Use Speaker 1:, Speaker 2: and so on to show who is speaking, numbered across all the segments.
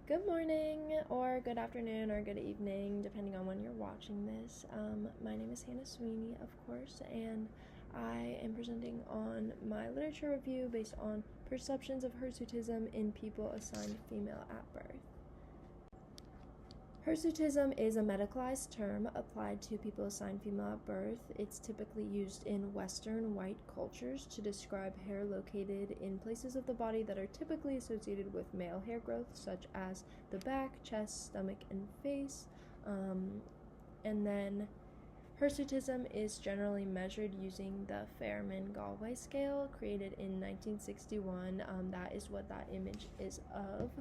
Speaker 1: Good morning, or good afternoon, or good evening, depending on when you're watching this. My name is Hannah Sweeney, of course, and I am presenting on my literature review based on perceptions of hirsutism in people assigned female at birth. Hirsutism is a medicalized term applied to people assigned female at birth. It's typically used in Western white cultures to describe hair located in places of the body that are typically associated with male hair growth, such as the back, chest, stomach, and face. And then hirsutism is generally measured using the Fairman-Galway scale, created in 1961. That is what that image is of.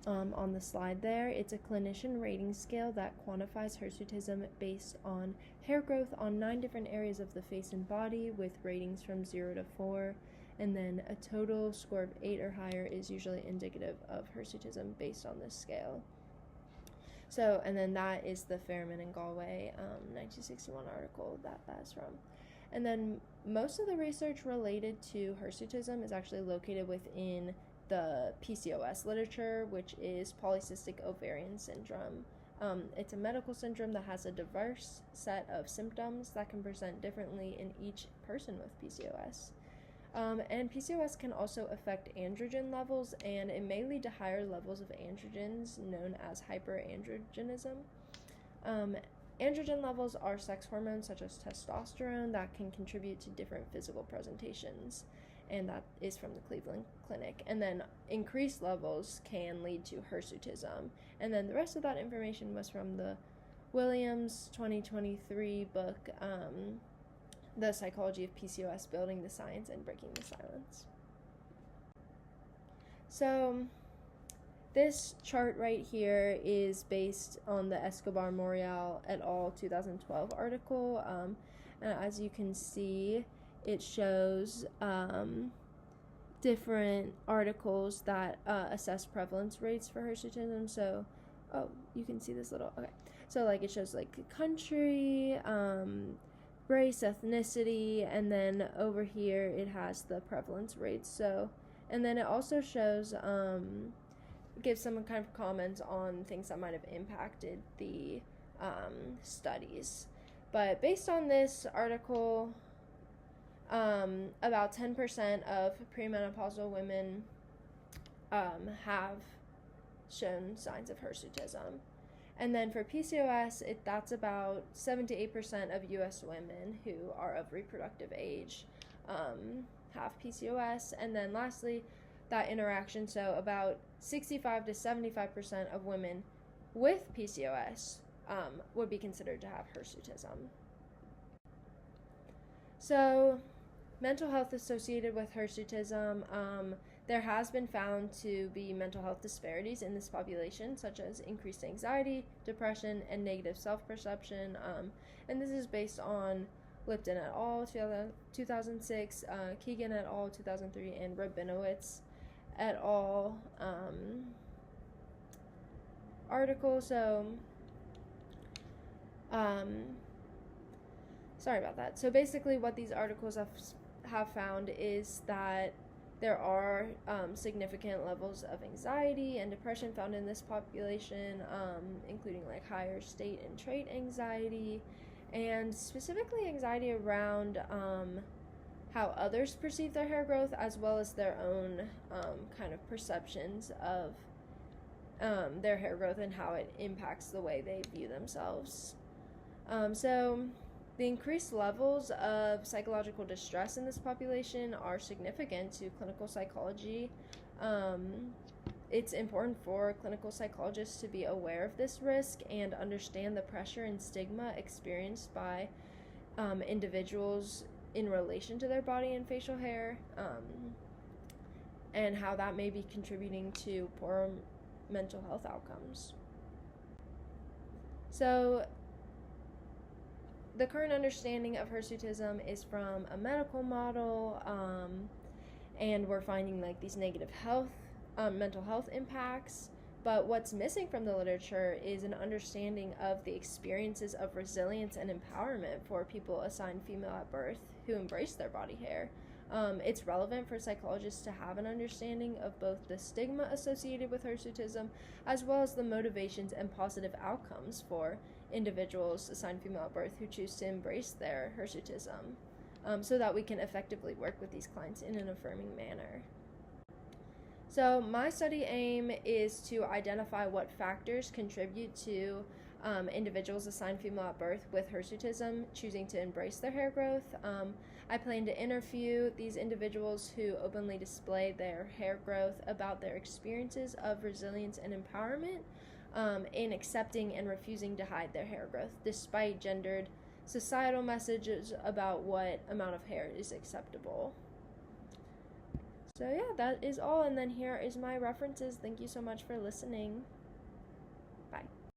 Speaker 1: On the slide there, it's a clinician rating scale that quantifies hirsutism based on hair growth on 9 different areas of the face and body, with ratings from 0 to 4, and then a total score of 8 or higher is usually indicative of hirsutism based on this scale. So, and then that is the Fairman and Galway 1961 article that's from. And then most of the research related to hirsutism is actually located within the PCOS literature, which is polycystic ovarian syndrome. It's a medical syndrome that has a diverse set of symptoms that can present differently in each person with PCOS. And PCOS can also affect androgen levels, and it may lead to higher levels of androgens, known as hyperandrogenism. Androgen levels are sex hormones such as testosterone that can contribute to different physical presentations, and that is from the Cleveland Clinic. And then increased levels can lead to hirsutism. And then the rest of that information was from the Williams 2023 book, The Psychology of PCOS, Building the Science and Breaking the Silence. So this chart right here is based on the Escobar-Morial et al. 2012 article. And as you can see, it shows different articles that assess prevalence rates for hirsutism. So, you can see this little, okay. So, like, it shows, like, country, race, ethnicity, and then over here it has the prevalence rates. So, and then it also shows, gives some kind of comments on things that might have impacted the studies. But based on this article, about 10% of premenopausal women have shown signs of hirsutism. And then for PCOS, that's about 7 to 8% of U.S. women who are of reproductive age have PCOS. And then lastly, that interaction, so about 65 to 75% of women with PCOS would be considered to have hirsutism. So, mental health associated with hirsutism, there has been found to be mental health disparities in this population, such as increased anxiety, depression, and negative self-perception. And this is based on Lipton et al. 2006, Keegan et al. 2003, and Rabinowitz et al. Article. So, sorry about that. So basically what these articles have found is that there are significant levels of anxiety and depression found in this population, including like higher state and trait anxiety, and specifically anxiety around how others perceive their hair growth, as well as their own kind of perceptions of their hair growth and how it impacts the way they view themselves. So the increased levels of psychological distress in this population are significant to clinical psychology. It's important for clinical psychologists to be aware of this risk and understand the pressure and stigma experienced by individuals in relation to their body and facial hair, and how that may be contributing to poor mental health outcomes. So, the current understanding of hirsutism is from a medical model, and we're finding like these negative mental health impacts. But what's missing from the literature is an understanding of the experiences of resilience and empowerment for people assigned female at birth who embrace their body hair. It's relevant for psychologists to have an understanding of both the stigma associated with hirsutism as well as the motivations and positive outcomes for individuals assigned female at birth who choose to embrace their hirsutism, so that we can effectively work with these clients in an affirming manner. So my study aim is to identify what factors contribute to individuals assigned female at birth with hirsutism choosing to embrace their hair growth. I plan to interview these individuals who openly display their hair growth about their experiences of resilience and empowerment in accepting and refusing to hide their hair growth, despite gendered societal messages about what amount of hair is acceptable. So yeah, that is all, and then here is my references. Thank you so much for listening.